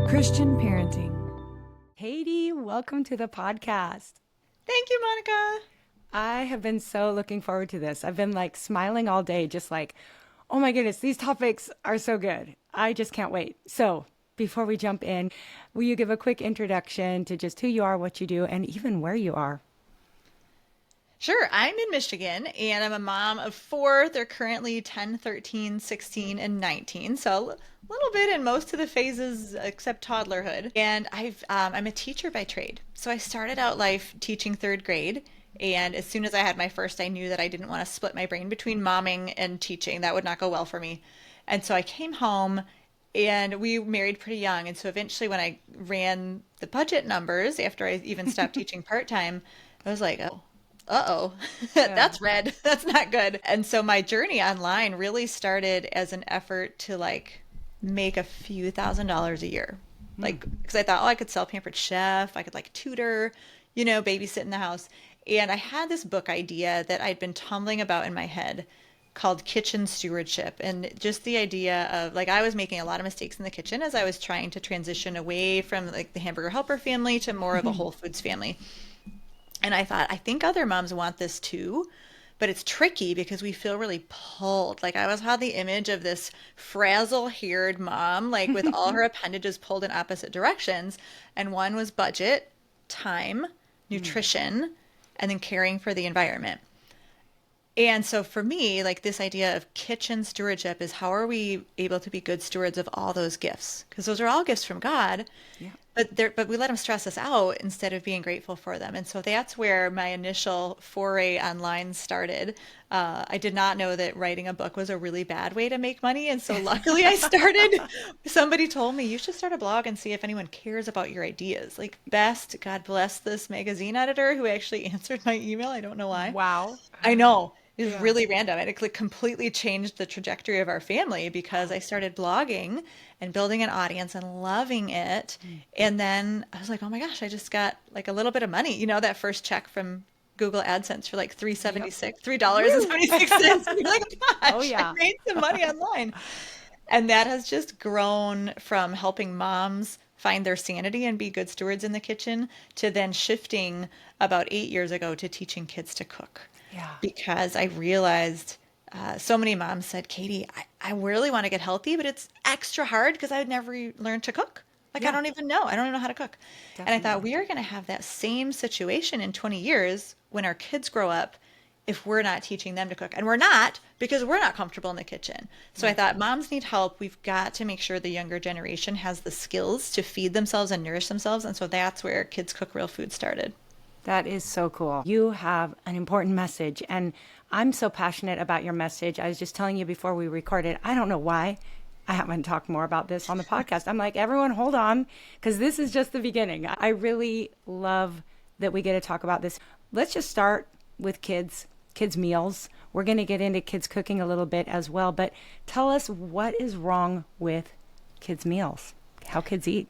Christian parenting. Katie, welcome to the podcast. Thank you, Monica. I have been so looking forward to this. I've been like smiling all day, just like, oh my goodness, these topics are so good. I just can't wait. So before we jump in, will you give a quick introduction to just who you are, what you do, and even where you are? Sure. I'm in Michigan and I'm a mom of four. They're currently 10, 13, 16, and 19. So a little bit in most of the phases except toddlerhood. And I'm a teacher by trade. So I started out life teaching third grade. And as soon as I had my first, I knew that I didn't want to split my brain between momming and teaching. That would not go well for me. And so I came home and we married pretty young. And so eventually when I ran the budget numbers after I even stopped teaching part-time, I was like, oh, uh-oh, that's red. That's not good. And so my journey online really started as an effort to like make a few $1,000s a year. Like, because I thought, oh, I could sell Pampered Chef. I could like tutor, babysit in the house. And I had this book idea that I'd been tumbling about in my head called Kitchen Stewardship. And just the idea of like, I was making a lot of mistakes in the kitchen as I was trying to transition away from like the hamburger helper family to more of a Whole Foods family. And I thought, I think other moms want this too, but it's tricky because we feel really pulled. Like I had the image of this frazzle-haired mom, like with all her appendages pulled in opposite directions. And one was budget, time, nutrition, and then caring for the environment. And so for me, like this idea of kitchen stewardship is how are we able to be good stewards of all those gifts? Because those are all gifts from God. Yeah. But we let them stress us out instead of being grateful for them. And so that's where my initial foray online started. I did not know that writing a book was a really bad way to make money. And so luckily I started, somebody told me you should start a blog and see if anyone cares about your ideas. Like God bless this magazine editor who actually answered my email. I don't know why. Wow. I know. It was really random. And it completely changed the trajectory of our family because I started blogging and building an audience and loving it. And then I was like, oh my gosh, I just got like a little bit of money. That first check from Google AdSense for like $3.76. And you're like, gosh, Oh, yeah. I made some money online. And that has just grown from helping moms find their sanity and be good stewards in the kitchen to then shifting about 8 years ago to teaching kids to cook. Yeah. Because I realized so many moms said, Katie, I really want to get healthy, but it's extra hard because I would never learn to cook. Like, I don't even know. I don't even know how to cook. Definitely. And I thought we are going to have that same situation in 20 years when our kids grow up if we're not teaching them to cook. And we're not because we're not comfortable in the kitchen. So I thought moms need help. We've got to make sure the younger generation has the skills to feed themselves and nourish themselves. And so that's where Kids Cook Real Food started. That is so cool. You have an important message, and I'm so passionate about your message. I was just telling you before we recorded, I don't know why I haven't talked more about this on the podcast. I'm like, everyone hold on, because this is just the beginning. I really love that we get to talk about this. Let's just start with kids meals. We're going to get into kids cooking a little bit as well, but tell us what is wrong with kids meals, how kids eat.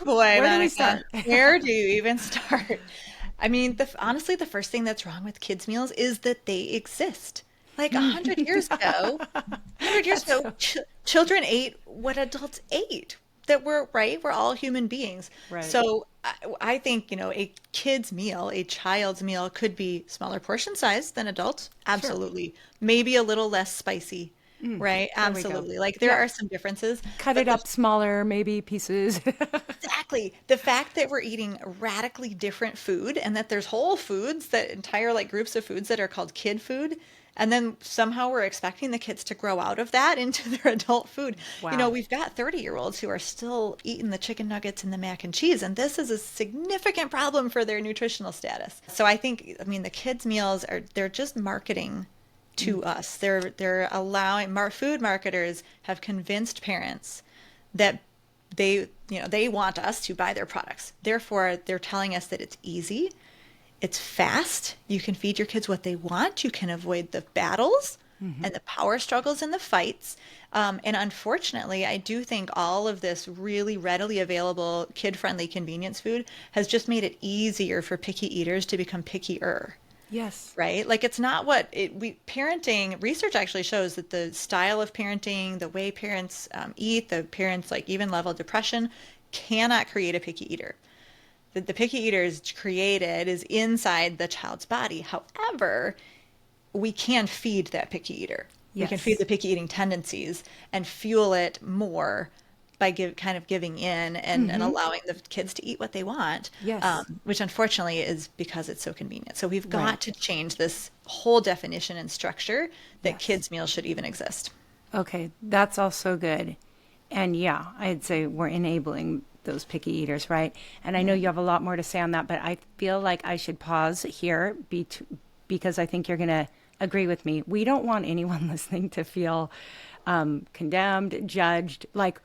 Boy, Where do we start? Where do you even start? I mean, honestly, the first thing that's wrong with kids' meals is that they exist. Like 100 years ago, children ate what adults ate. That we're all human beings. Right. So I think, a kid's meal, a child's meal could be smaller portion size than adults. Absolutely. Sure. Maybe a little less spicy. Right. Absolutely. Like there are some differences. Cut it up smaller, maybe pieces. Exactly. The fact that we're eating radically different food and that there's whole foods, that entire like groups of foods that are called kid food. And then somehow we're expecting the kids to grow out of that into their adult food. Wow. We've got 30-year-olds who are still eating the chicken nuggets and the mac and cheese. And this is a significant problem for their nutritional status. So I think, the kids' meals they're just marketing to us. They're allowing food marketers have convinced parents that they want us to buy their products. Therefore, they're telling us that it's easy, it's fast, you can feed your kids what they want, you can avoid the battles and the power struggles and the fights. And unfortunately, I do think all of this really readily available kid-friendly convenience food has just made it easier for picky eaters to become pickier. Yes. Right? Like it's not parenting, research actually shows that the style of parenting, the way parents eat, the parents like even level of depression cannot create a picky eater. The picky eater is created, is inside the child's body. However, we can feed that picky eater. We can feed Yes. the picky eating tendencies and fuel it more by kind of giving in and allowing the kids to eat what they want, Yes. which unfortunately is because it's so convenient. So we've Right. got to change this whole definition and structure that Yes. kids' meals should even exist. Okay, that's also good. And yeah, I'd say we're enabling those picky eaters, right? And I know you have a lot more to say on that, but I feel like I should pause here because I think you're going to agree with me. We don't want anyone listening to feel condemned, judged. Like,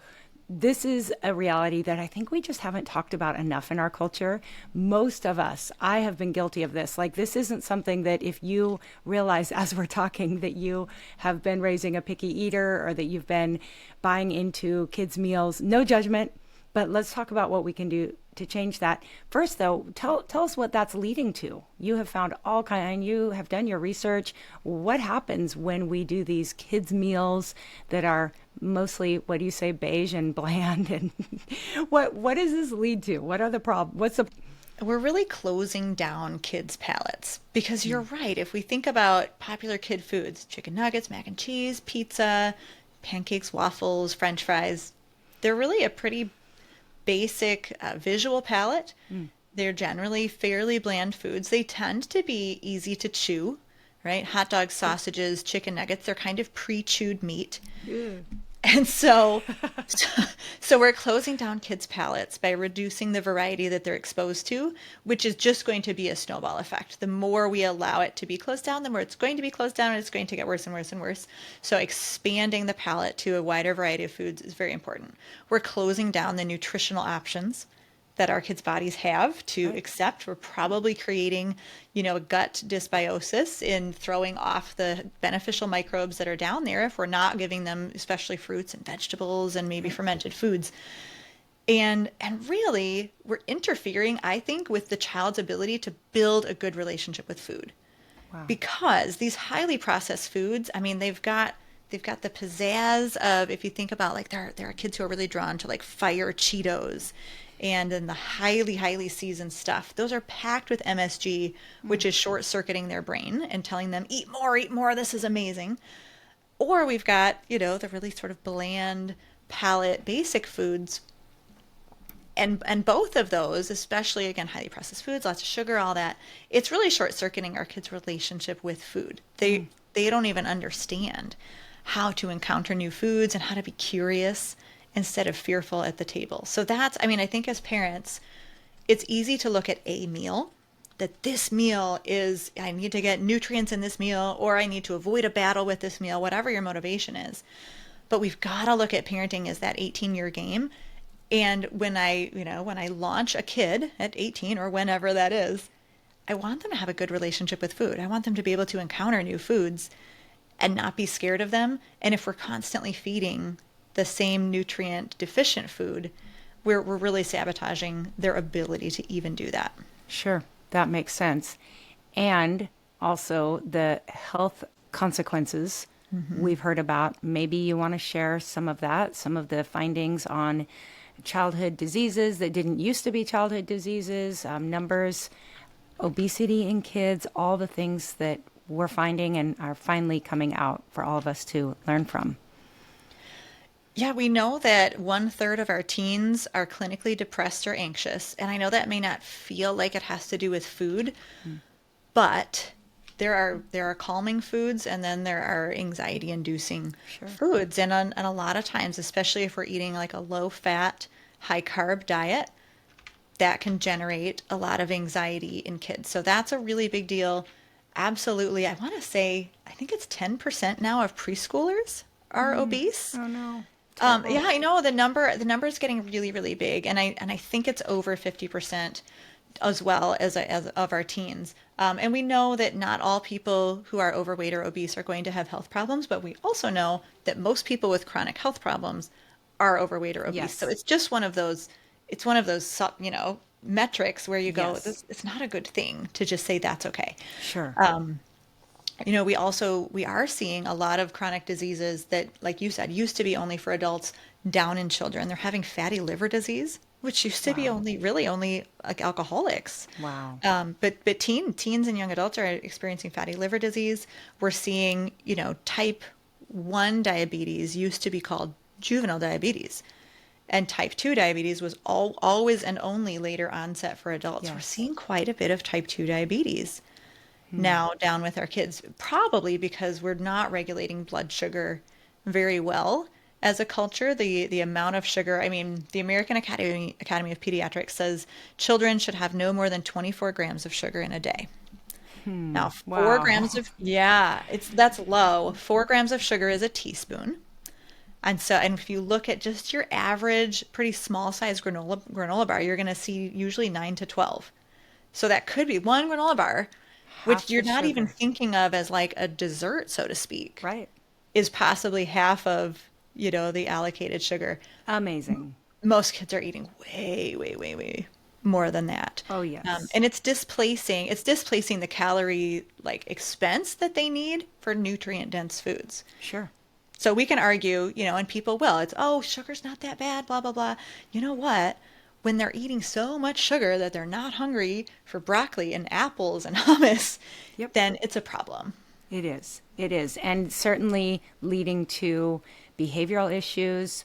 this is a reality that I think we just haven't talked about enough in our culture. Most of us, I have been guilty of this. Like, this isn't something that if you realize as we're talking that you have been raising a picky eater or that you've been buying into kids' meals, no judgment, but let's talk about what we can do to change that. First, though, tell us what that's leading to. You have found all kind. You have done your research. What happens when we do these kids' meals that are mostly, what do you say, beige and bland? And what does this lead to? What are the problems? What's the We're really closing down kids' palates because you're right. If we think about popular kid foods, chicken nuggets, mac and cheese, pizza, pancakes, waffles, French fries, they're really a pretty basic visual palate. They're generally fairly bland foods. They tend to be easy to chew, right? Hot dogs, sausages, chicken nuggets, they're kind of pre-chewed meat. And so we're closing down kids' palates by reducing the variety that they're exposed to, which is just going to be a snowball effect. The more we allow it to be closed down, the more it's going to be closed down, and it's going to get worse and worse and worse. So expanding the palate to a wider variety of foods is very important. We're closing down the nutritional options that our kids' bodies have to right? accept. We're probably creating, a gut dysbiosis in throwing off the beneficial microbes that are down there if we're not giving them, especially fruits and vegetables and maybe fermented foods. And really, we're interfering, I think, with the child's ability to build a good relationship with food. Wow. Because these highly processed foods, I mean, they've got the pizzazz of, if you think about, like, there are kids who are really drawn to like fire Cheetos and then the highly seasoned stuff. Those are packed with MSG, which is short circuiting their brain and telling them, eat more, this is amazing. Or we've got, the really sort of bland palate basic foods. And both of those, especially again, highly processed foods, lots of sugar, all that, it's really short circuiting our kids' relationship with food. They don't even understand how to encounter new foods and how to be curious instead of fearful at the table. So I think as parents, it's easy to look at a meal, that this meal is, I need to get nutrients in this meal, or I need to avoid a battle with this meal, whatever your motivation is. But we've got to look at parenting as that 18-year game. And when I launch a kid at 18 or whenever that is, I want them to have a good relationship with food. I want them to be able to encounter new foods and not be scared of them. And if we're constantly feeding the same nutrient deficient food, we're really sabotaging their ability to even do that. Sure, that makes sense. And also the health consequences we've heard about. Maybe you want to share some of that, some of the findings on childhood diseases that didn't used to be childhood diseases, numbers, obesity in kids, all the things that we're finding and are finally coming out for all of us to learn from. Yeah, we know that 1/3 of our teens are clinically depressed or anxious. And I know that may not feel like it has to do with food, but there are calming foods and then there are anxiety inducing Sure. foods. And a lot of times, especially if we're eating like a low fat, high carb diet, that can generate a lot of anxiety in kids. So that's a really big deal. Absolutely. I want to say, I think it's 10% now of preschoolers are obese. Oh no. Yeah, I know the number is getting really, really big, and I think it's over 50% as well as of our teens. And we know that not all people who are overweight or obese are going to have health problems, but we also know that most people with chronic health problems are overweight or obese. Yes. So it's just one of those. It's one of those metrics where you go, Yes. it's not a good thing to just say that's okay. Sure. We are seeing a lot of chronic diseases that, like you said, used to be only for adults, down in children. They're having fatty liver disease, which used to be Wow. only like alcoholics. Wow. But teens and young adults are experiencing fatty liver disease. We're seeing, type 1 diabetes used to be called juvenile diabetes. And type 2 diabetes was always and only later onset for adults. We're Yes. seeing quite a bit of type 2 diabetes Hmm. now down with our kids, probably because we're not regulating blood sugar very well as a culture. The amount of sugar, I mean, the American Academy of Pediatrics says children should have no more than 24 grams of sugar in a day. Hmm. Now, 4 grams Wow. of, yeah, that's low. 4 grams of sugar is a teaspoon. And if you look at just your average, pretty small size granola bar, you're going to see usually 9 to 12. So that could be one granola bar, which Half you're the not even sugar. thinking of as like a dessert, so to speak, Right. is possibly half of, the allocated sugar. Amazing. Most kids are eating way, way, way, way more than that. Oh, yes. And it's displacing the calorie like expense that they need for nutrient dense foods. Sure. So we can argue, and people will. It's, oh, sugar's not that bad, blah, blah, blah. You know what? When they're eating so much sugar that they're not hungry for broccoli and apples and hummus, Yep. then it's a problem. It is. It is. And certainly leading to behavioral issues.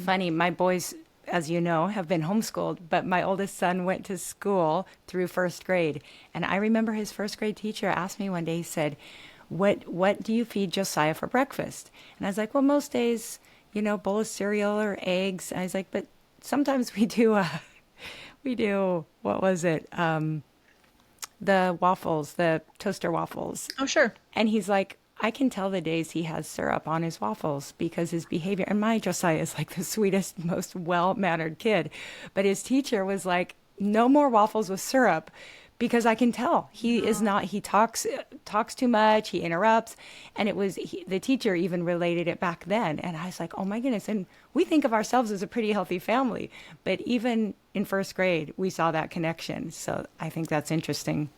Funny, my boys, as you know, have been homeschooled, but my oldest son went to school through first grade. And I remember his first grade teacher asked me one day, he said, what do you feed Josiah for breakfast? And I was like, well, most days, bowl of cereal or eggs. And I was like, but sometimes we do, what was it? The waffles, the toaster waffles. Oh, sure. And he's like, I can tell the days he has syrup on his waffles because his behavior. And my Josiah is like the sweetest, most well mannered kid. But his teacher was like, no more waffles with syrup because I can tell he is not, he talks too much, he interrupts. And the teacher even related it back then. And I was like, oh my goodness. And we think of ourselves as a pretty healthy family. But even in first grade, we saw that connection. So I think that's interesting.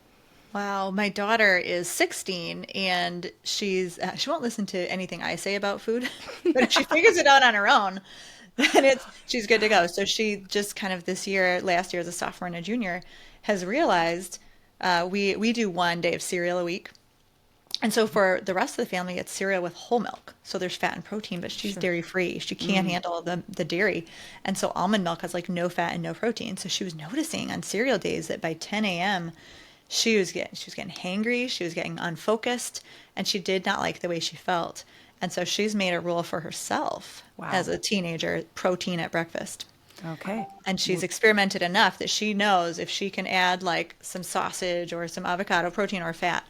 Wow, my daughter is 16 and she won't listen to anything I say about food, but if she figures it out on her own, then she's good to go. So she just kind of last year as a sophomore and a junior, has realized we do 1 day of cereal a week. And so for the rest of the family, it's cereal with whole milk. So there's fat and protein, but she's Sure. dairy free. She can't handle the dairy. And so almond milk has like no fat and no protein. So she was noticing on cereal days that by 10 a.m., she was getting hangry, she was getting unfocused, and she did not like the way she felt. And so she's made a rule for herself as Wow. a teenager, protein at breakfast. Okay. And she's experimented enough that she knows if she can add like some sausage or some avocado protein or fat,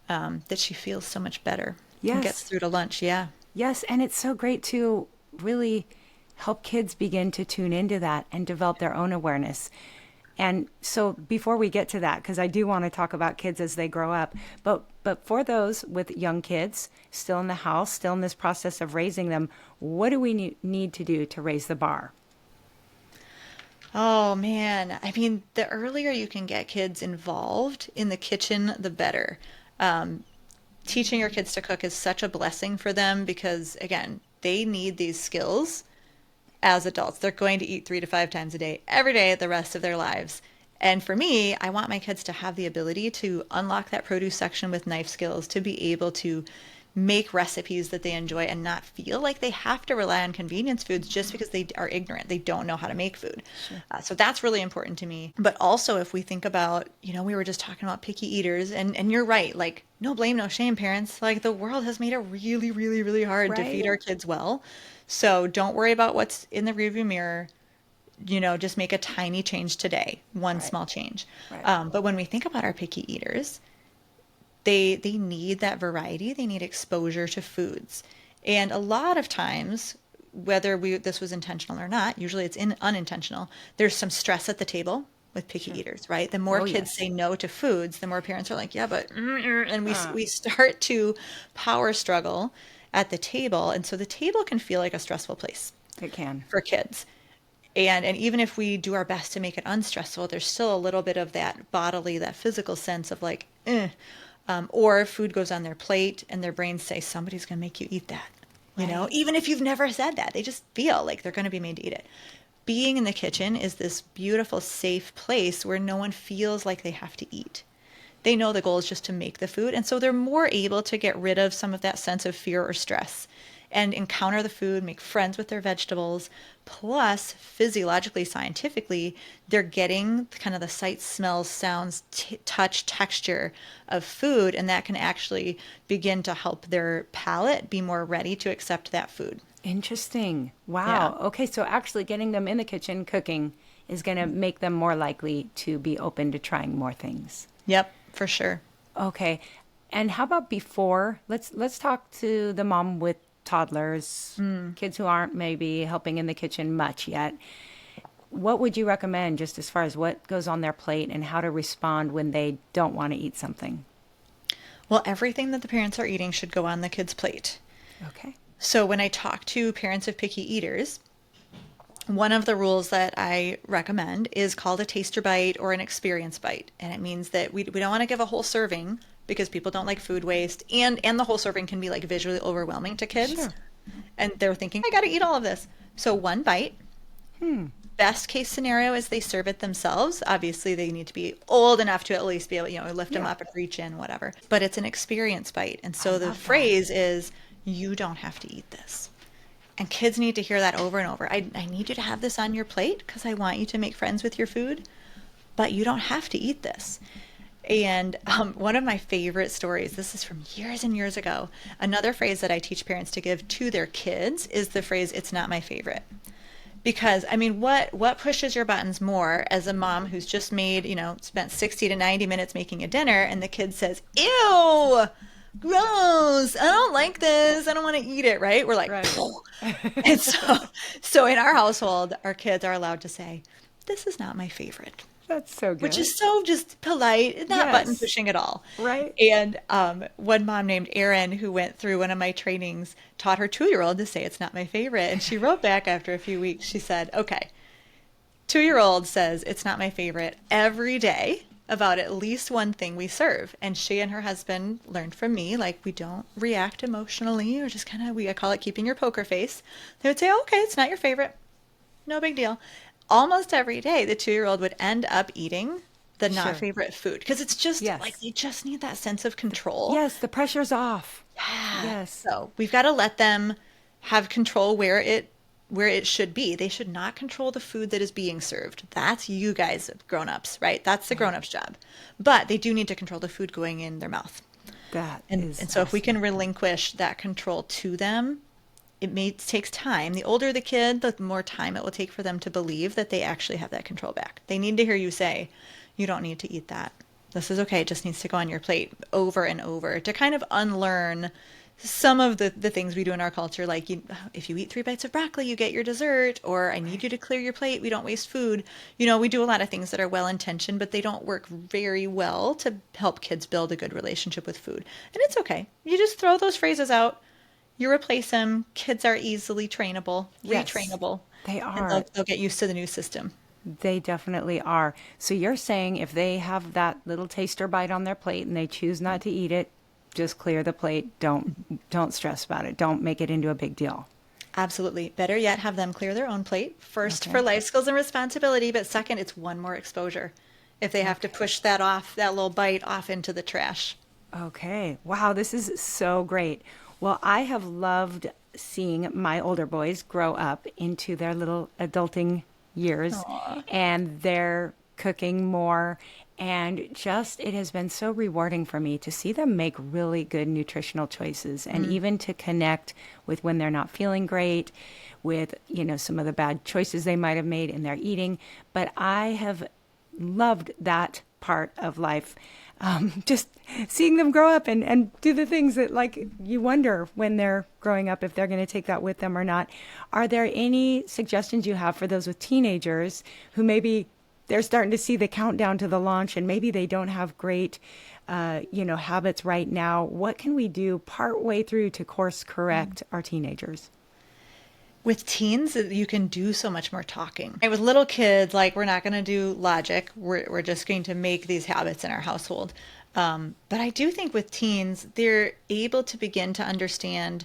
that she feels so much better and gets Yes. through to lunch. Yeah. Yes. And it's so great to really help kids begin to tune into that and develop their own awareness. And so before we get to that, because I do want to talk about kids as they grow up, but for those with young kids still in the house, still in this process of raising them, what do we need to do to raise the bar? Oh man, I mean, the earlier you can get kids involved in the kitchen, the better. Teaching your kids to cook is such a blessing for them because, again, they need these skills as adults. They're going to eat 3 to 5 times a day, every day, the rest of their lives. And for me, I want my kids to have the ability to unlock that produce section with knife skills, to be able to make recipes that they enjoy and not feel like they have to rely on convenience foods just because they are ignorant. They don't know how to make food. So that's really important to me. But also, if we think about, we were just talking about picky eaters, and you're right, like, no blame, no shame, parents. Like, the world has made it really, really, really hard to feed Right? our kids well. So don't worry about what's in the rearview mirror. Just make a tiny change today, one Right. small change. Right. But when we think about our picky eaters, they need that variety. They need exposure to foods. And a lot of times, whether this was intentional or not, usually it's unintentional, there's some stress at the table with picky Sure. eaters, right? The more Oh, kids yes. say no to foods, the more parents are like, yeah, but, and we, Uh, we start to power struggle at the table. And so the table can feel like a stressful place it can. for kids. And even if we do our best to make it unstressful, there's still a little bit of that bodily, that physical sense of like, or food goes on their plate and their brains say, somebody's going to make you eat that. Right. even if you've never said that, they just feel like they're going to be made to eat it. Being in the kitchen is this beautiful, safe place where no one feels like they have to eat. They know the goal is just to make the food. And so they're more able to get rid of some of that sense of fear or stress and encounter the food, make friends with their vegetables. Plus, physiologically, scientifically, they're getting kind of the sight, smells, sounds, touch, texture of food. And that can actually begin to help their palate be more ready to accept that food. Interesting. Yeah. Wow. Okay, so actually getting them in the kitchen cooking is going to make them more likely to be open to trying more things. Yep, for sure. Okay. And how about before? Let's talk to the mom with toddlers, kids who aren't maybe helping in the kitchen much yet. What would you recommend just as far as what goes on their plate and how to respond when they don't want to eat something? Well, everything that the parents are eating should go on the kid's plate. Okay. So when I talk to parents of picky eaters, one of the rules that I recommend is called a taster bite or an experience bite. And it means that we don't want to give a whole serving because people don't like food waste. And the whole serving can be like visually overwhelming to kids. Sure. And they're thinking, I got to eat all of this. So one bite. Best case scenario is they serve it themselves. Obviously, they need to be old enough to at least be able, lift them Yeah. up and reach in, whatever. But it's an experience bite. And so the love that. phrase is, you don't have to eat this. And kids need to hear that over and over. I need you to have this on your plate because I want you to make friends with your food, but you don't have to eat this. And one of my favorite stories, this is from years and years ago, another phrase that I teach parents to give to their kids is the phrase, it's not my favorite. Because, I mean, what pushes your buttons more as a mom who's just made, spent 60 to 90 minutes making a dinner and the kid says, ew, gross, I don't like this, I don't want to eat it, right? We're like, Right. and so in our household, our kids are allowed to say, this is not my favorite, That's so good. which is so just polite, not button Yes. pushing at all. Right. And one mom named Erin, who went through one of my trainings, taught her 2-year-old to say it's not my favorite. And she wrote back after a few weeks. She said, okay, 2-year-old says it's not my favorite every day about at least one thing we serve. And she and her husband learned from me, like, we don't react emotionally or just kind of, I call it keeping your poker face. They would say, oh, okay, it's not your favorite. No big deal. Almost every day, the 2-year-old would end up eating the not Sure. favorite food because it's just Yes. like they just need that sense of control. Yes, the pressure's off. Yeah. Yes. So we've got to let them have control where it should be. They should not control the food that is being served. That's you guys, grown-ups, right? That's the grown-ups' job. But they do need to control the food going in their mouth. That And, is and so if we awesome. can relinquish that control to them, takes time. The older the kid, the more time it will take for them to believe that they actually have that control back. They need to hear you say, you don't need to eat that. This is okay. It just needs to go on your plate over and over to kind of unlearn some of the things we do in our culture. Like if you eat 3 bites of broccoli, you get your dessert, or I need you to clear your plate. We don't waste food. We do a lot of things that are well-intentioned, but they don't work very well to help kids build a good relationship with food. And it's okay. You just throw those phrases out. You replace them. Kids are easily trainable, Yes, retrainable. they And are. they'll get used to the new system. They definitely are. So you're saying if they have that little taster bite on their plate and they choose not to eat it, just clear the plate. Don't stress about it. Don't make it into a big deal. Absolutely. Better yet, have them clear their own plate. First Okay. for life skills and responsibility, but second, it's one more exposure. If they have to push that little bite off into the trash. Okay. Wow, this is so great. Well, I have loved seeing my older boys grow up into their little adulting years and they're cooking more. And just, it has been so rewarding for me to see them make really good nutritional choices and even to connect with when they're not feeling great, with, some of the bad choices they might have made in their eating. But I have loved that part of life. Just seeing them grow up and do the things that, like, you wonder when they're growing up if they're going to take that with them or not. Are there any suggestions you have for those with teenagers who maybe they're starting to see the countdown to the launch and maybe they don't have great, habits right now? What can we do part way through to course correct our teenagers? With teens, you can do so much more talking. Right, with little kids, like, we're not going to do logic. We're just going to make these habits in our household. But I do think with teens, they're able to begin to understand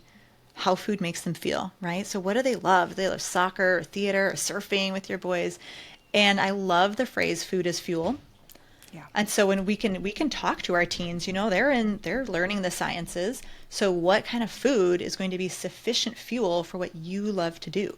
how food makes them feel, right? So what do they love? Do they love soccer or theater or surfing with your boys? And I love the phrase food is fuel. Yeah. And so when we can talk to our teens, they're learning the sciences. So what kind of food is going to be sufficient fuel for what you love to do?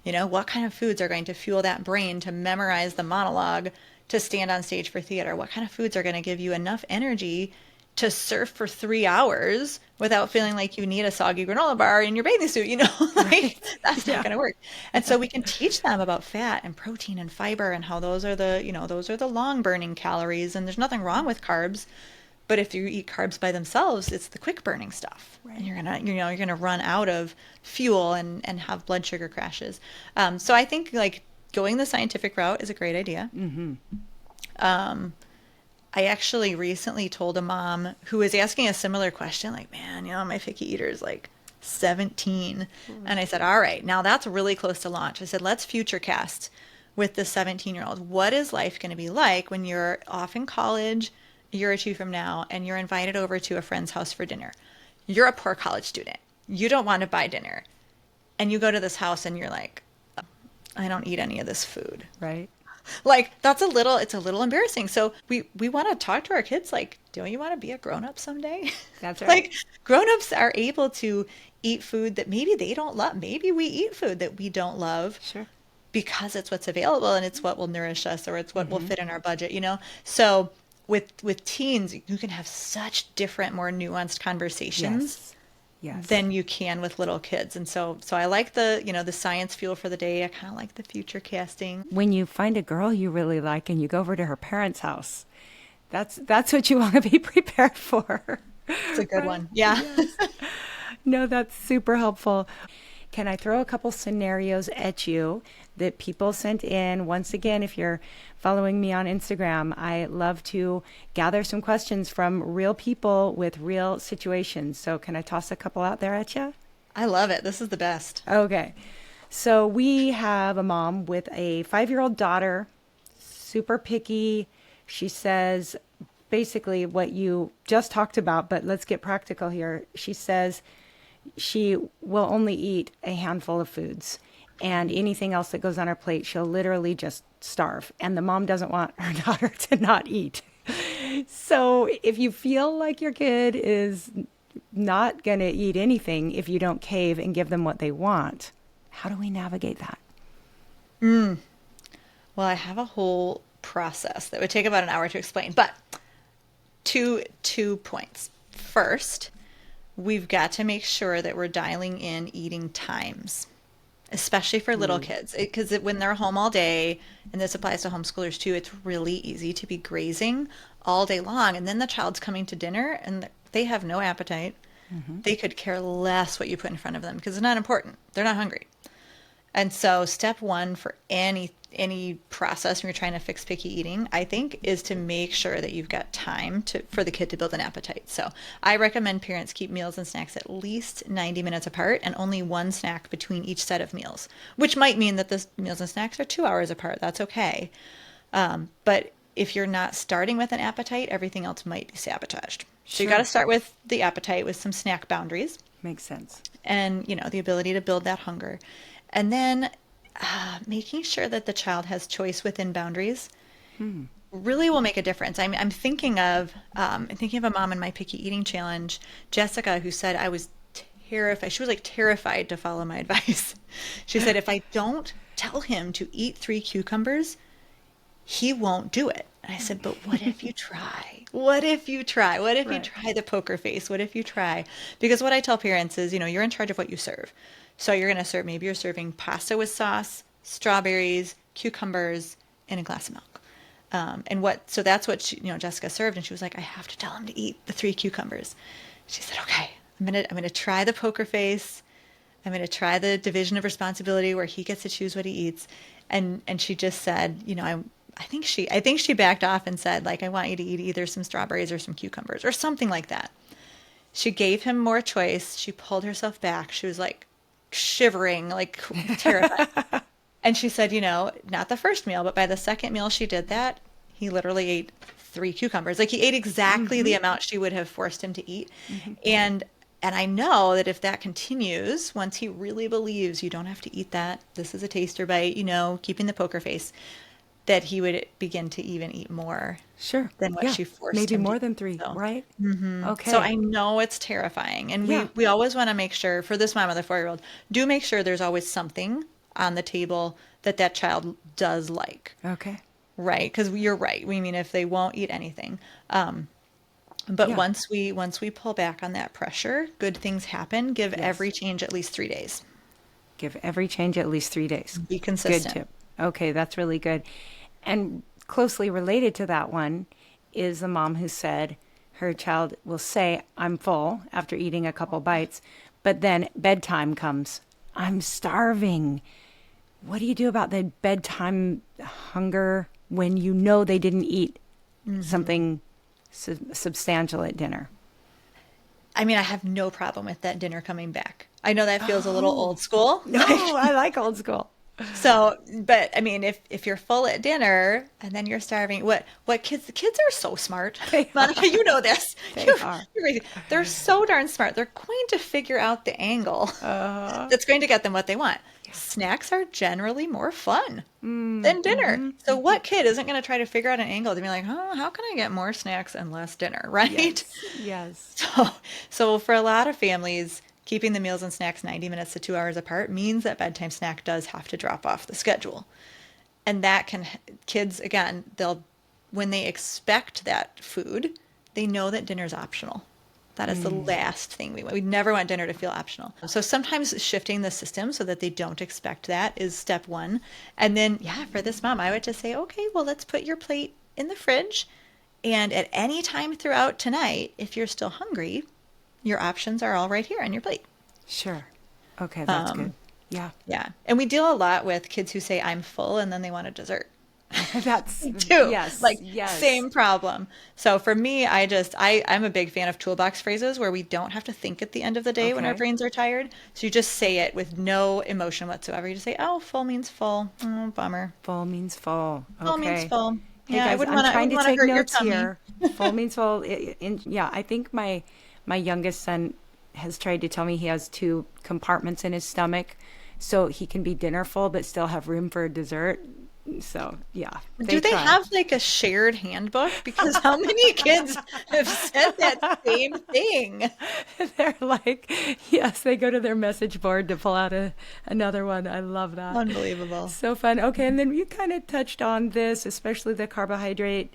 What kind of foods are going to fuel that brain to memorize the monologue, to stand on stage for theater? What kind of foods are going to give you enough energy to surf for 3 hours without feeling like you need a soggy granola bar in your bathing suit? That's not Yeah. going to work. And so we can teach them about fat and protein and fiber and how those are the long burning calories, and there's nothing wrong with carbs. But if you eat carbs by themselves, it's the quick burning stuff. Right. And you're gonna run out of fuel and have blood sugar crashes. So I think like going the scientific route is a great idea. I actually recently told a mom who was asking a similar question, like, man, my picky eater is like 17. And I said, all right, now that's really close to launch. I said, let's future cast with the 17-year-old. What is life going to be like when you're off in college a year or two from now and you're invited over to a friend's house for dinner? You're a poor college student. You don't want to buy dinner. And you go to this house and you're like, I don't eat any of this food. Right. Like it's a little embarrassing. So we want to talk to our kids like, don't you want to be a grown-up someday? That's right. Like grown-ups are able to eat food that maybe they don't love. Maybe we eat food that we don't love Sure. because it's what's available and it's what will nourish us, or it's what will fit in our budget. So with teens, you can have such different, more nuanced conversations. Yes. Than you can with little kids. And so I like the science fuel for the day. I kind of like the future casting. When you find a girl you really like and you go over to her parents' house, that's what you want to be prepared for. It's a good one. Yeah. Yes. No, that's super helpful. Can I throw a couple scenarios at you that people sent in? Once again, if you're following me on Instagram, I love to gather some questions from real people with real situations. So can I toss a couple out there at you? I love it. This is the best. Okay. So we have a mom with a 5-year-old daughter, super picky. She says basically what you just talked about, but let's get practical here. She says she will only eat a handful of foods, and anything else that goes on her plate, she'll literally just starve. And the mom doesn't want her daughter to not eat. So if you feel like your kid is not going to eat anything if you don't cave and give them what they want, how do we navigate that? Well, I have a whole process that would take about an hour to explain, but two points. First, we've got to make sure that we're dialing in eating times, especially for little kids, because when they're home all day, and this applies to homeschoolers too, it's really easy to be grazing all day long. And then the child's coming to dinner and they have no appetite. They could care less what you put in front of them because it's not important. They're not hungry. And so step one for any process when you're trying to fix picky eating, I think, is to make sure that you've got time for the kid to build an appetite. So I recommend parents keep meals and snacks at least 90 minutes apart and only one snack between each set of meals, which might mean that the meals and snacks are 2 hours apart. That's okay. But if you're not starting with an appetite, everything else might be sabotaged. So you got to start with the appetite with some snack boundaries. Makes sense. And, the ability to build that hunger. And then making sure that the child has choice within boundaries really will make a difference. I'm thinking of a mom in my picky eating challenge, Jessica, who said I was terrified. She was like terrified to follow my advice. She said, if I don't tell him to eat 3 cucumbers, he won't do it. And I said, but what if you try? What if you try? What if you try the poker face? What if you try? Because what I tell parents is, you're in charge of what you serve. So you're going to serve, maybe you're serving pasta with sauce, strawberries, cucumbers, and a glass of milk. So that's what Jessica served. And she was like, I have to tell him to eat the 3 cucumbers. She said, okay, I'm going to try the poker face. I'm going to try the division of responsibility where he gets to choose what he eats. And she just said, I think she backed off and said, like, I want you to eat either some strawberries or some cucumbers or something like that. She gave him more choice. She pulled herself back. She was like shivering, like terrified. And she said, not the first meal, but by the second meal she did that, he literally ate 3 cucumbers. Like he ate exactly the amount she would have forced him to eat. And And I know that if that continues, once he really believes you don't have to eat that, this is a taster bite, keeping the poker face, that he would begin to even eat more Sure. than what Yeah. she forced Maybe him to more eat. than 3, So, right? so Okay. I know it's terrifying. And Yeah. we always want to make sure, for this mom of the 4-year-old, do make sure there's always something on the table that child does like, Okay. right? Because you're right. We mean, if they won't eat anything. But Yeah. once we pull back on that pressure, good things happen. Give Yes. every change at least 3 days. Give every change at least 3 days. Be Good consistent. tip. Okay, that's really good. And closely related to that one is the mom who said her child will say, I'm full after eating a couple bites, but then bedtime comes. I'm starving. What do you do about the bedtime hunger when you know they didn't eat something substantial at dinner? I mean, I have no problem with that dinner coming back. I know that feels a little Oh, old school. no, I like old school. So, but I mean, if you're full at dinner and then you're starving, what kids? The kids are so smart. They Monica, you know this. They You're, are. you're crazy. They're so darn smart. They're going to figure out the angle that's going to get them what they want. Snacks are generally more fun than dinner. So what kid isn't going to try to figure out an angle to be like, oh, how can I get more snacks and less dinner, right? Yes. Yes. So for a lot of families, keeping the meals and snacks 90 minutes to 2 hours apart means that bedtime snack does have to drop off the schedule. And that can, kids, again, when they expect that food, they know that dinner's optional. That is the last thing we want. We never want dinner to feel optional. So sometimes shifting the system so that they don't expect that is step one. And then, yeah, for this mom, I would just say, okay, well, let's put your plate in the fridge. And at any time throughout tonight, if you're still hungry, your options are all right here on your plate. Sure. Okay, that's good. Yeah. Yeah. And we deal a lot with kids who say, I'm full, and then they want a dessert. That's Too. yes. Like, yes. same problem. So for me, I'm a big fan of toolbox phrases where we don't have to think at the end of the day when our Okay. brains are tired. So you just say it with no emotion whatsoever. You just say, oh, full means full. Oh, bummer. Full means full. Full means Okay. full. Hey Yeah, I guys, wouldn't I'm want trying to to take hurt your notes tummy. here. Full means full. Yeah, I think my youngest son has tried to tell me he has 2 compartments in his stomach, so he can be dinner full but still have room for dessert. So yeah, Do they try. have like a shared handbook? Because how many kids have said that same thing? They're like, yes, they go to their message board to pull out another one. I love that. Unbelievable. So fun. Okay, and then you kind of touched on this, especially the carbohydrate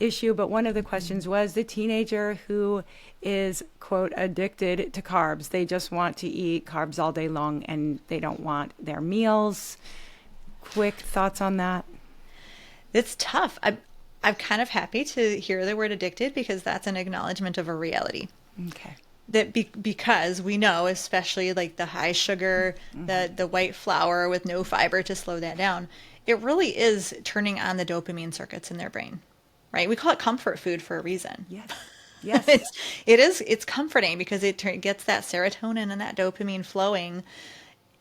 issue, but one of the questions was the teenager who is, quote, addicted to carbs. They just want to eat carbs all day long and they don't want their meals. Quick thoughts on that? It's tough. I'm kind of happy to hear the word addicted because that's an acknowledgement of a reality. Okay. That because we know, especially like the high sugar, the white flour with no fiber to slow that down, it really is turning on the dopamine circuits in their brain, right? We call it comfort food for a reason. Yes. Yes. It's comforting because it gets that serotonin and that dopamine flowing.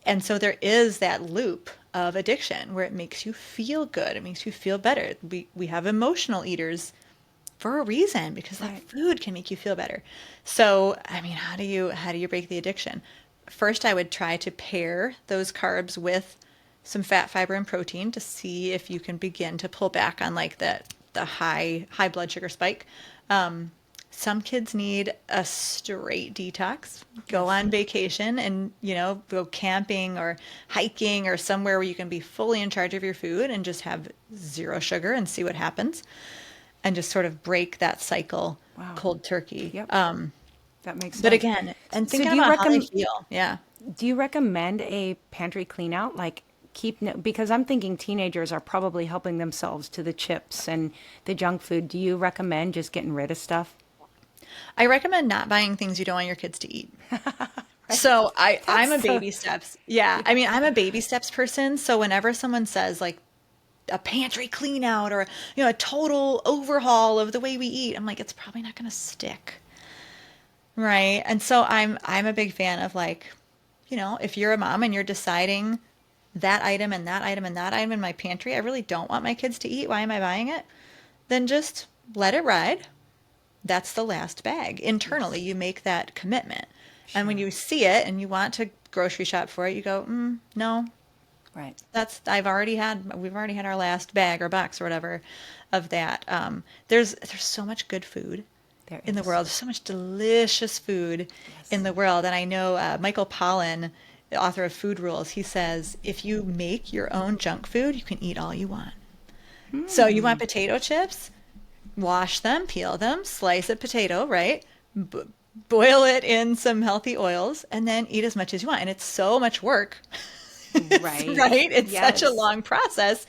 And so there is that loop of addiction where it makes you feel good. It makes you feel better. We have emotional eaters for a reason because that food can make you feel better. So, I mean, how do you break the addiction? First, I would try to pair those carbs with some fat, fiber, and protein to see if you can begin to pull back on like the high blood sugar spike. Some kids need a straight detox, go on vacation and, go camping or hiking or somewhere where you can be fully in charge of your food and just have 0 sugar and see what happens and just sort of break that cycle cold turkey. Yep. That makes sense. But again, and So thinking do you about how they feel. Yeah. Do you recommend a pantry clean out? Like because I'm thinking teenagers are probably helping themselves to the chips and the junk food. Do you recommend just getting rid of stuff? I recommend not buying things you don't want your kids to eat. So I'm a baby steps. Yeah. I mean, I'm a baby steps person. So whenever someone says like a pantry clean out or, a total overhaul of the way we eat, I'm like, it's probably not going to stick. Right. And so I'm a big fan of like, if you're a mom and you're deciding that item and that item and that item in my pantry, I really don't want my kids to eat. Why am I buying it? Then just let it ride. That's the last bag. Internally, you make that commitment. And when Sure. you see it and you want to grocery shop for it, you go, no, Right. we've already had our last bag or box or whatever of that. There's so much good food There in the is. world. There's so much delicious food in Yes. the world. And I know Michael Pollan, the author of Food Rules, he says, if you make your own junk food, you can eat all you want. So you want potato chips? Wash them, peel them, slice a potato, right? B boil it in some healthy oils, and then eat as much as you want. And it's so much work. Right. Right? It's such a Yes. long process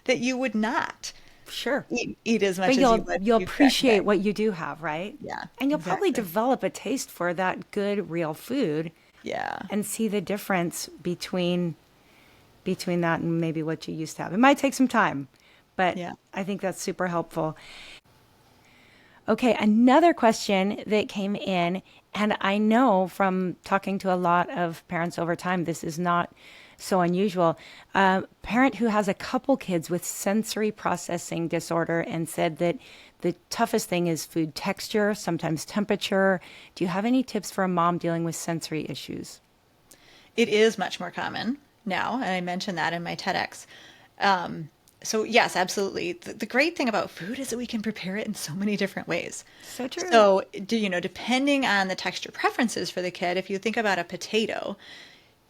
that you would not Sure. eat as But much as you you'll would if you'll you cracked a appreciate bag. what you do have, right? Yeah, And you'll probably exactly. develop a taste for that good real food Yeah. and see the difference between that and maybe what you used to have. It might take some time, but Yeah. I think that's super helpful. Okay, another question that came in, and I know from talking to a lot of parents over time, this is not so unusual. A parent who has a couple kids with sensory processing disorder and said that the toughest thing is food texture, sometimes temperature. Do you have any tips for a mom dealing with sensory issues? It is much more common now, and I mentioned that in my TEDx. So yes, absolutely. The great thing about food is that we can prepare it in so many different ways. So true. So, depending on the texture preferences for the kid, if you think about a potato,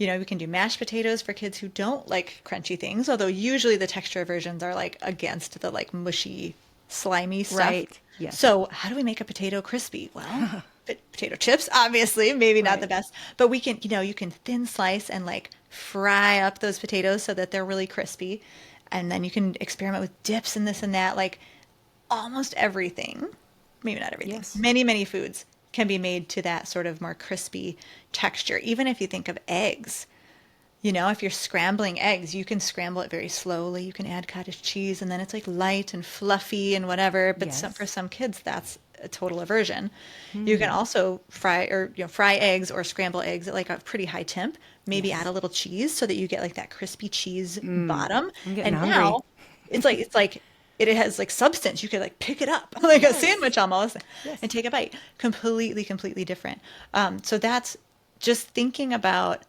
we can do mashed potatoes for kids who don't like crunchy things, although usually the texture versions are like against the like mushy, slimy stuff. Right. Yes. So, how do we make a potato crispy? Well, potato chips, obviously, maybe not the Right. best, but you can thin slice and like fry up those potatoes so that they're really crispy. And then you can experiment with dips and this and that, like almost everything, maybe not everything, Yes. many, many foods can be made to that sort of more crispy texture. Even if you think of eggs, if you're scrambling eggs, you can scramble it very slowly. You can add cottage cheese and then it's like light and fluffy and whatever. But for Yes. some kids, that's a total aversion. You can also fry eggs or scramble eggs at like a pretty high temp. Maybe add Yes. a little cheese so that you get like that crispy cheese bottom. I'm getting And hungry. now it's like it has like substance. You could like pick it up like a Yes. sandwich almost and Yes. take a bite. Completely different. So that's just thinking about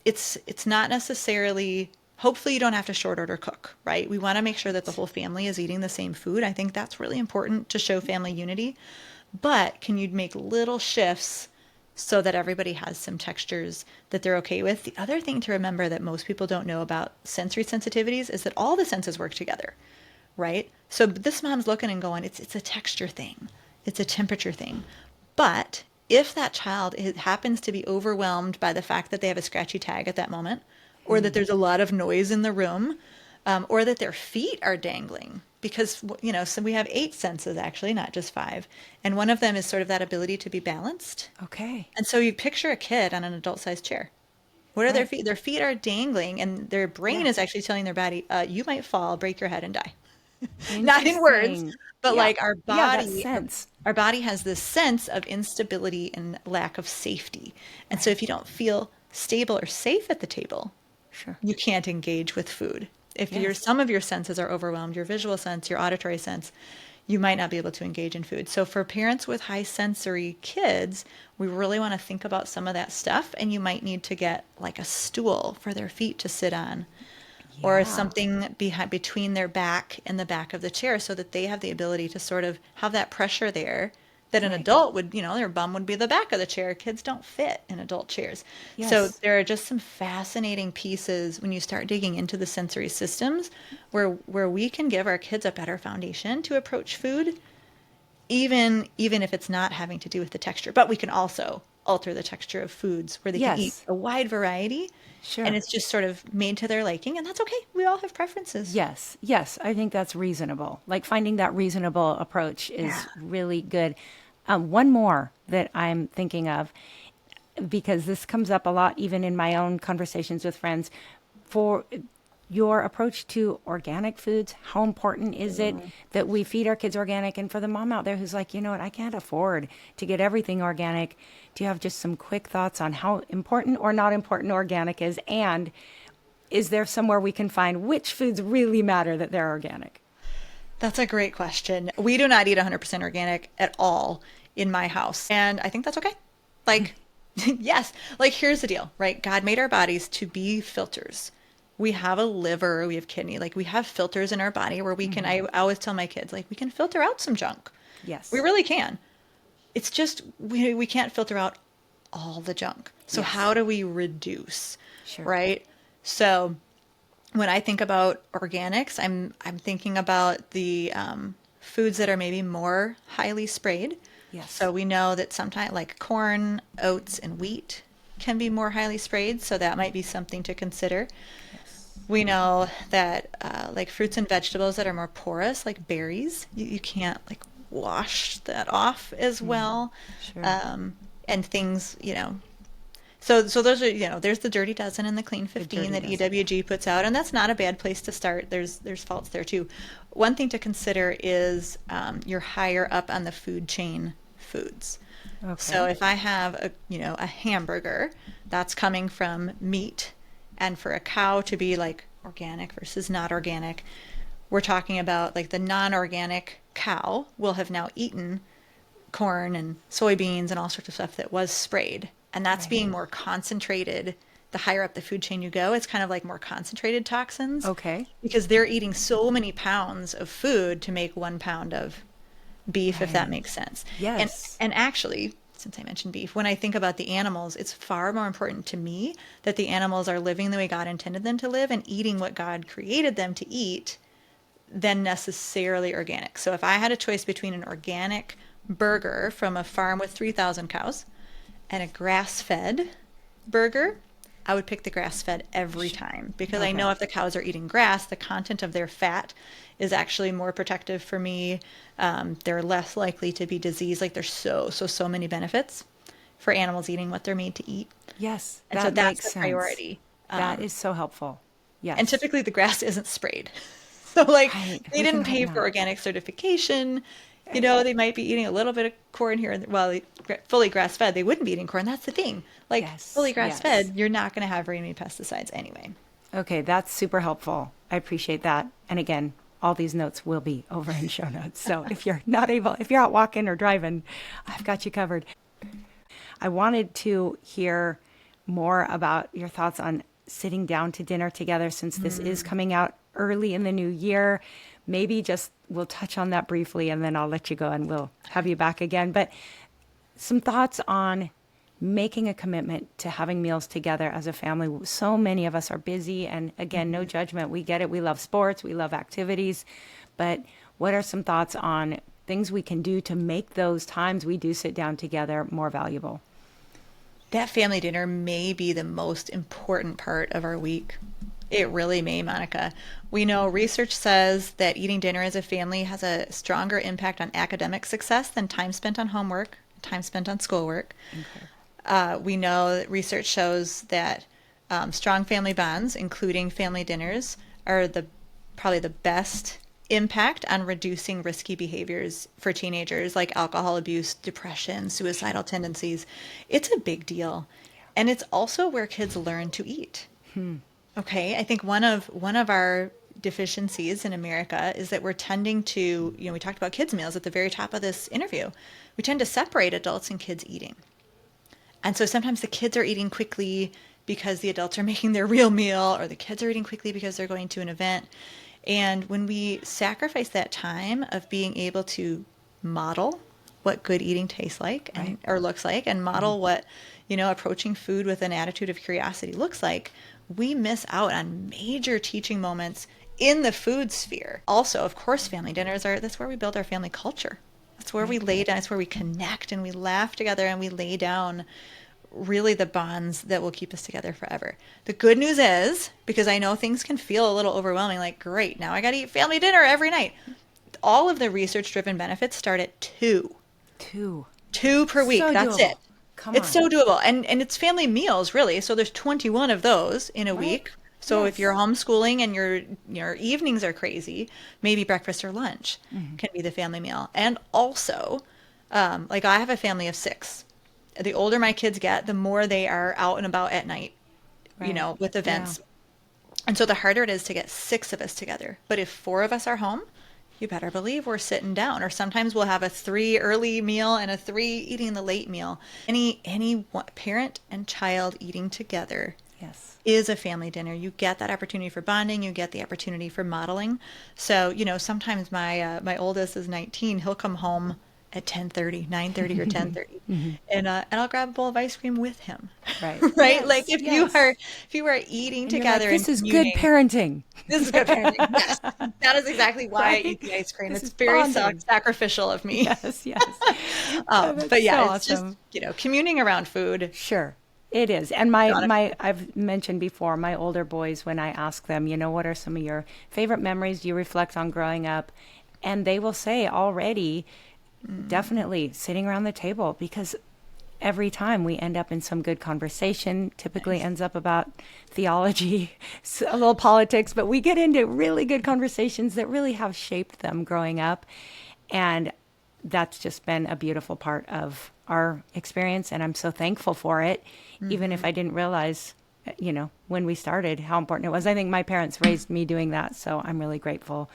it's not necessarily, hopefully you don't have to short order cook, right? We want to make sure that the whole family is eating the same food. I think that's really important to show family unity. But can you make little shifts so that everybody has some textures that they're okay with? The other thing to remember that most people don't know about sensory sensitivities is that all the senses work together, right? So this mom's looking and going, it's a texture thing. It's a temperature thing. But if that child happens to be overwhelmed by the fact that they have a scratchy tag at that moment, or that there's a lot of noise in the room, or that their feet are dangling, because, so we have 8 senses actually, not just 5. And one of them is sort of that ability to be balanced. Okay. And so you picture a kid on an adult-sized chair. What are their Right. feet? Their feet are dangling, and their brain Yeah. is actually telling their body, you might fall, break your head, and die. Not in words, Interesting. but Yeah. like our Yeah, that body, sense. our body has this sense of instability and lack of safety. And so Right. if you don't feel stable or safe at the table, Sure. you can't engage with food. If Yes. some of your senses are overwhelmed, your visual sense, your auditory sense, you might not be able to engage in food. So for parents with high sensory kids, we really want to think about some of that stuff, and you might need to get like a stool for their feet to sit on, or Yeah. something between their back and the back of the chair so that they have the ability to sort of have that pressure there that an Right. adult would, their bum would be the back of the chair. Kids don't fit in adult chairs. So Yes. there are just some fascinating pieces when you start digging into the sensory systems where we can give our kids a better foundation to approach food, even if it's not having to do with the texture. But we can also alter the texture of foods where they can eat Yes. a wide variety, and Sure. it's just sort of made to their liking, and that's okay. We all have preferences. Yes. Yes. I think that's reasonable. Like finding that reasonable approach Yeah. is really good. One more that I'm thinking of, because this comes up a lot, even in my own conversations with friends, for your approach to organic foods. How important is it that we feed our kids organic? And for the mom out there who's like, you know what, I can't afford to get everything organic. Do you have just some quick thoughts on how important or not important organic is? And is there somewhere we can find which foods really matter that they're organic? That's a great question. We do not eat 100% organic at all in my house, and I think that's okay. Like, Yes. Like, here's the deal, right? God made our bodies to be filters. We have a liver, we have kidney, like we have filters in our body where we can, I always tell my kids, like, we can filter out some junk. We Yes. really can. It's just we can't filter out all the junk. So Yes. how do we reduce, Sure. right? So when I think about organics, I'm thinking about the foods that are maybe more highly sprayed. Yes. So we know that sometimes like corn, oats, and wheat can be more highly sprayed. So that might be something to consider. Yes. We know that like fruits and vegetables that are more porous, like berries, you can't like wash that off as well. Sure. Um, and things, so those are, there's the Dirty Dozen and the Clean The 15 dirty that dozen. EWG puts out, and that's not a bad place to start. There's faults there too. One thing to consider is you're higher up on the food chain foods. So Okay. if I have a hamburger that's coming from meat, and for a cow to be like organic versus not organic, we're talking about like the non-organic cow will have now eaten corn and soybeans and all sorts of stuff that was sprayed. And that's Right. being more concentrated. The higher up the food chain you go, it's kind of like more concentrated toxins Okay. because they're eating so many pounds of food to make 1 pound of beef, if that Right. makes sense. And Yes. and actually, since I mentioned beef, when I think about the animals, it's far more important to me that the animals are living the way God intended them to live and eating what God created them to eat than necessarily organic. So if I had a choice between an organic burger from a farm with 3,000 cows and a grass-fed burger, I would pick the grass-fed every time because I know Okay. if the cows are eating grass, the content of their fat is actually more protective for me. They're less likely to be diseased. Like there's so many benefits for animals eating what they're made to eat. Yes. And so That that's makes the sense. priority. That is so helpful. And Yes. typically the grass isn't sprayed. So like Right. they We can didn't hope pay for not. organic certification. Right. They might be eating a little bit of corn here and well, fully grass fed, they wouldn't be eating corn. That's the thing. Like fully Yes. grass Yes. fed, you're not going to have very many pesticides anyway. Okay. That's super helpful. I appreciate that. And again, all these notes will be over in show notes. So if you're out walking or driving, I've got you covered. I wanted to hear more about your thoughts on sitting down to dinner together since this is coming out early in the new year. Maybe just we'll touch on that briefly and then I'll let you go and we'll have you back again. But some thoughts on making a commitment to having meals together as a family. So many of us are busy, and again, no judgment. We get it. We love sports, we love activities. But what are some thoughts on things we can do to make those times we do sit down together more valuable? That family dinner may be the most important part of our week. It really may, Monica. We know research says that eating dinner as a family has a stronger impact on academic success than time spent on homework, time spent on schoolwork. Okay. We know that research shows that strong family bonds, including family dinners, are the probably the best impact on reducing risky behaviors for teenagers like alcohol abuse, depression, suicidal tendencies. It's a big deal. And it's also where kids learn to eat. Okay, I think one of our deficiencies in America is that we're tending to, we talked about kids meals at the very top of this interview. We tend to separate adults and kids eating. And so sometimes the kids are eating quickly because the adults are making their real meal, or the kids are eating quickly because they're going to an event. And when we sacrifice that time of being able to model what good eating tastes like and Right. or looks like, and model what, approaching food with an attitude of curiosity looks like, we miss out on major teaching moments in the food sphere. Also, of course, family dinners that's where we build our family culture. That's where we Right. lay down, it's where we connect and we laugh together and we lay down really the bonds that will keep us together forever. The good news is, because I know things can feel a little overwhelming, like, great, now I got to eat family dinner every night. All of the research driven benefits start at two. Two. Two per week. So That's it. doable. Come It's on. so doable. And it's family meals, really. So there's 21 of those in a Right. week. So if you're Yes. homeschooling and your evenings are crazy, maybe breakfast or lunch can be the family meal. And also, like I have a family of six. The older my kids get, the more they are out and about at night, Right. with Yeah. events. And so the harder it is to get six of us together. But if four of us are home, you better believe we're sitting down. Or sometimes we'll have a 3 early meal and a 3 eating the late meal. Any parent and child eating together Yes. is a family dinner. You get that opportunity for bonding. You get the opportunity for modeling. So, sometimes my oldest is 19. He'll come home at 10:30, 9:30 or 10:30. And I'll grab a bowl of ice cream with him. Right. Right? Yes, Like yes. if you are eating And you're together like, and this is good communing, parenting. this is good parenting. Yes. That is exactly why I Right? eat the ice cream. This It's is very bonding. sacrificial of me. Yes, yes. Oh, But that's so yeah, it's just, awesome. communing around food. Sure. It is. And Gotta- I've mentioned before, my older boys, when I ask them, what are some of your favorite memories you reflect on growing up? And they will say already, definitely sitting around the table, because every time we end up in some good conversation, typically ends up about theology, a little politics, but we get into really good conversations that really have shaped them growing up. And that's just been a beautiful part of our experience. And I'm so thankful for it, even if I didn't realize, when we started, how important it was. I think my parents raised me doing that. So I'm really grateful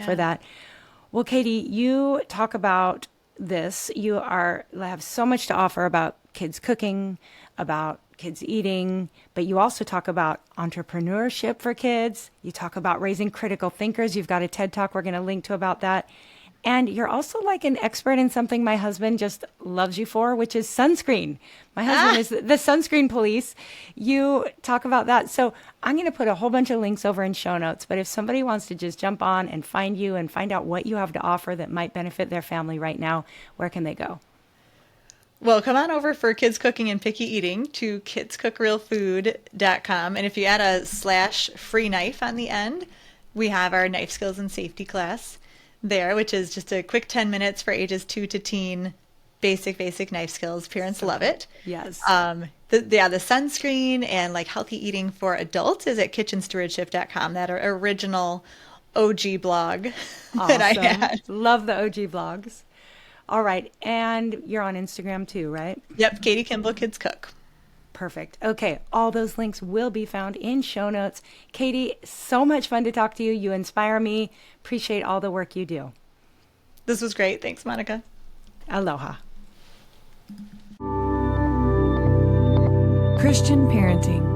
for that. Well, Katie, you talk about this. You have so much to offer about kids cooking, about kids eating, but you also talk about entrepreneurship for kids. You talk about raising critical thinkers. You've got a TED Talk we're going to link to about that. And you're also like an expert in something my husband just loves you for, which is sunscreen. My husband is the sunscreen police. You talk about that. So I'm going to put a whole bunch of links over in show notes. But if somebody wants to just jump on and find you and find out what you have to offer that might benefit their family right now, where can they go? Well, come on over for Kids Cooking and Picky Eating to kidscookrealfood.com. And if you add a /free knife on the end, we have our knife skills and safety class there, which is just a quick 10 minutes for ages 2 to teen, basic knife skills. Parents love it. Yes. The sunscreen and like healthy eating for adults is at kitchenstewardship.com, that original OG blog that I had. Love the OG blogs. All right. And you're on Instagram too, right? Yep. Katie Kimball Kids Cook. Perfect. Okay. All those links will be found in show notes. Katie, so much fun to talk to you. You inspire me. Appreciate all the work you do. This was great. Thanks, Monica. Aloha. Christian parenting.